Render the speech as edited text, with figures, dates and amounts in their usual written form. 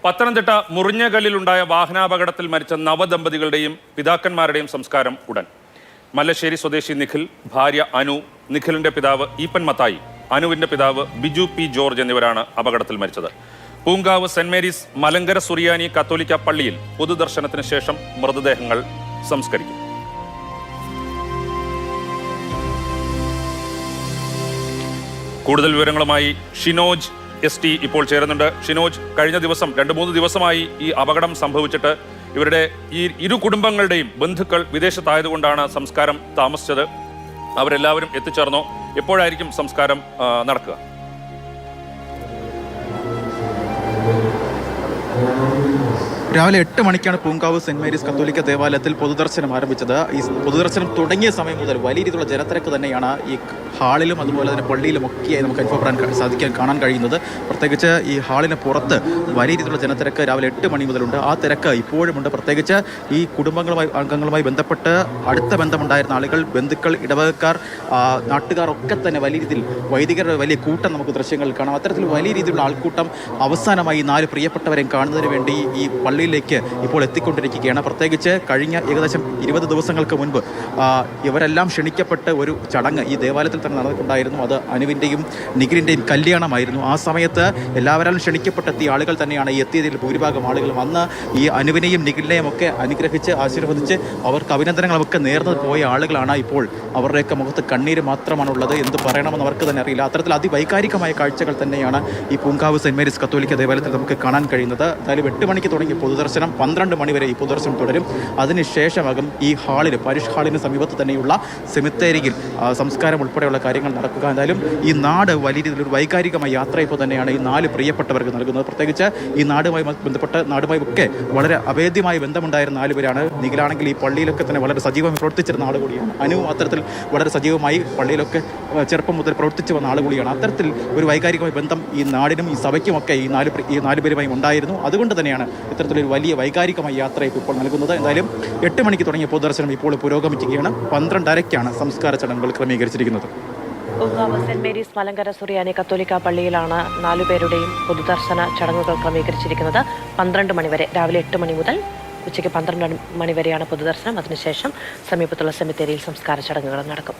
പത്തനംതിട്ട മുറിഞ്ഞകല്ലിലുണ്ടായ വാഹനാപകടത്തിൽ മരിച്ച നവദമ്പതികളുടെയും പിതാക്കന്മാരുടെയും സംസ്കാരം ഉടൻ. മല്ലശ്ശേരി സ്വദേശി നിഖിൽ, ഭാര്യ അനു, നിഖിലിന്റെ പിതാവ് ഈപ്പൻ മത്തായി, അനുവിന്റെ പിതാവ് ബിജു പി ജോർജ് എന്നിവരാണ് അപകടത്തിൽ മരിച്ചത്. പൂങ്കാവ് സെന്റ് മേരീസ് മലങ്കര സുറിയാനി കത്തോലിക്ക പള്ളിയിൽ പൊതുദർശനത്തിന് ശേഷം മൃതദേഹങ്ങൾ സംസ്കരിക്കും. കൂടുതൽ വിവരങ്ങളുമായി ഷിനോജ് ST ഇപ്പോൾ ചേരുന്നുണ്ട്. ഷിനോജ്, കഴിഞ്ഞ ദിവസം 2-3 ദിവസമായി ഈ അപകടം സംഭവിച്ചിട്ട് ഇവരുടെ ഈ ഇരു കുടുംബങ്ങളുടെയും ബന്ധുക്കൾ വിദേശത്തായതുകൊണ്ടാണ് സംസ്കാരം താമസിച്ചത്. അവരെല്ലാവരും എത്തിച്ചേർന്നോ? എപ്പോഴായിരിക്കും സംസ്കാരം നടക്കുക? രാവിലെ 8 മണിക്കാണ് പൂങ്കാവ് സെന്റ് മേരീസ് കത്തോലിക്ക ദേവാലയത്തിൽ പൊതുദർശനം ആരംഭിച്ചത്. ഈ പൊതുദർശനം തുടങ്ങിയ സമയം മുതൽ വലിയ രീതിയിലുള്ള ജനത്തിരക്ക് തന്നെയാണ് ഈ ഹാളിലും അതുപോലെ തന്നെ പള്ളിയിലും ഒക്കെയായി നമുക്ക് അനുഭവപ്പെടാൻ കാണാൻ കഴിയുന്നത്. പ്രത്യേകിച്ച് ഈ ഹാളിന് പുറത്ത് വലിയ രീതിയിലുള്ള ജനത്തിരക്ക് രാവിലെ 8 മണി മുതലുണ്ട്. ആ തിരക്ക് ഇപ്പോഴുമുണ്ട്. പ്രത്യേകിച്ച് ഈ അംഗങ്ങളുമായി ബന്ധപ്പെട്ട് അടുത്ത ബന്ധമുണ്ടായിരുന്ന ആളുകൾ, ബന്ധുക്കൾ, ഇടവകക്കാർ, നാട്ടുകാർ ഒക്കെ തന്നെ വലിയ രീതിയിൽ വൈദികരുടെ വലിയ കൂട്ടം നമുക്ക് ദൃശ്യങ്ങളിൽ കാണാം. അത്തരത്തിൽ വലിയ രീതിയിലുള്ള ആൾക്കൂട്ടം അവസാനമായി 4 പ്രിയപ്പെട്ടവരെയും കാണുന്നതിന് വേണ്ടി ഈ പള്ളിയിലേക്ക് ഇപ്പോൾ എത്തിക്കൊണ്ടിരിക്കുകയാണ്. പ്രത്യേകിച്ച് കഴിഞ്ഞ ഏകദേശം 20 ദിവസങ്ങൾക്ക് മുൻപ് ഇവരെല്ലാം ക്ഷണിക്കപ്പെട്ട് ഒരു ചടങ്ങ് ഈ ദേവാലയത്തിൽ തന്നെ നടന്നിട്ടുണ്ടായിരുന്നു. അത് അനുവിൻ്റെയും നിഖിലിൻ്റെയും കല്യാണമായിരുന്നു. ആ സമയത്ത് എല്ലാവരും ക്ഷണിക്കപ്പെട്ടെത്തിയ ആളുകൾ തന്നെയാണ് ഈ എത്തിയതിൽ ഭൂരിഭാഗം ആളുകളും. അന്ന് ഈ അനുവിനെയും നിഖിലിനെയും ഒക്കെ അനുഗ്രഹിച്ച് ആശീർവദിച്ച് അവർക്ക് അഭിനന്ദനങ്ങളൊക്കെ നേർന്നു പോയ ആളുകളാണ്. ഇപ്പോൾ അവരുടെയൊക്കെ മുഖത്ത് കണ്ണീര് മാത്രമാണുള്ളത്. എന്ത് പറയണമെന്ന് അവർക്ക് തന്നെ അറിയില്ല. അത്തരത്തിൽ അതിവൈകാരികമായ കാഴ്ചകൾ തന്നെയാണ് ഈ പൂങ്കാവ് സെന്റ് മേരീസ് കത്തോലിക്ക ദേവാലയത്തിൽ നമുക്ക് കാണാൻ കഴിയുന്നത്. എന്തായാലും 8 മണിക്ക് തുടങ്ങിയ പൊതുദർശനം 12 മണി വരെ ഈ പൊതുദർശനം തുടരും. അതിനുശേഷമാകും ഈ ഹാളിൽ, പാരിഷ് ഹാളിന് സമീപത്ത് തന്നെയുള്ള സെമിത്തേരിയിൽ സംസ്കാരം ഉൾപ്പെടെയുള്ള കാര്യങ്ങൾ നടക്കുക. എന്തായാലും ഈ നാട് വലിയ രീതിയിലൊരു വൈകാരികമായ യാത്ര ഇപ്പോൾ തന്നെയാണ് ഈ 4 പ്രിയപ്പെട്ടവർക്ക് നൽകുന്നത്. പ്രത്യേകിച്ച് ഈ നാടുമായി ഒക്കെ വളരെ അഭേദ്യമായ ബന്ധമുണ്ടായിരുന്ന 4 പേരാണ്. നിഖിലാണെങ്കിൽ ഈ പള്ളിയിലൊക്കെ തന്നെ വളരെ സജീവമായി പ്രവർത്തിച്ചിരുന്ന ആൾ കൂടിയാണ്. അനു അത്തരത്തിൽ വളരെ സജീവമായി പള്ളിയിലൊക്കെ ചെറുപ്പം മുതൽ പ്രവർത്തിച്ചു വന്ന ആൾ കൂടിയാണ്. അത്തരത്തിൽ ഒരു വൈകാരികമായ ബന്ധം ഈ നാടിനും ഈ സഭയ്ക്കുമൊക്കെ ഈ 4 പേരുമായി ഉണ്ടായിരുന്നു. അതുകൊണ്ട് തന്നെയാണ് ഇത്തരത്തിലൊരു വലിയ വൈകാരികമായ യാത്ര ഇപ്പോൾ നൽകുന്നത്. എന്തായാലും 8 മണിക്ക് തുടങ്ങിയ പൊതുദർശനം ഇപ്പോൾ പുരോഗമിക്കുകയാണ്. 12:30-ക്കാണ് സംസ്കാര ചടങ്ങുകൾ ക്രമീകരിച്ചിരിക്കുന്നത്. പൂങ്കാവ് സെന്റ് മേരീസ് മലങ്കര സുറിയാനി കത്തോലിക്ക പള്ളിയിലാണ് 4 പേരുടെയും പൊതുദർശന ചടങ്ങുകൾ ക്രമീകരിച്ചിരിക്കുന്നത്. 12 മണി വരെ, രാവിലെ 8 മണി മുതൽ ഉച്ചയ്ക്ക് 12 മണി വരെയാണ് പൊതുദർശനം. അതിനുശേഷം സമീപത്തുള്ള സെമിത്തേരിയിൽ സംസ്കാര ചടങ്ങുകൾ നടക്കും.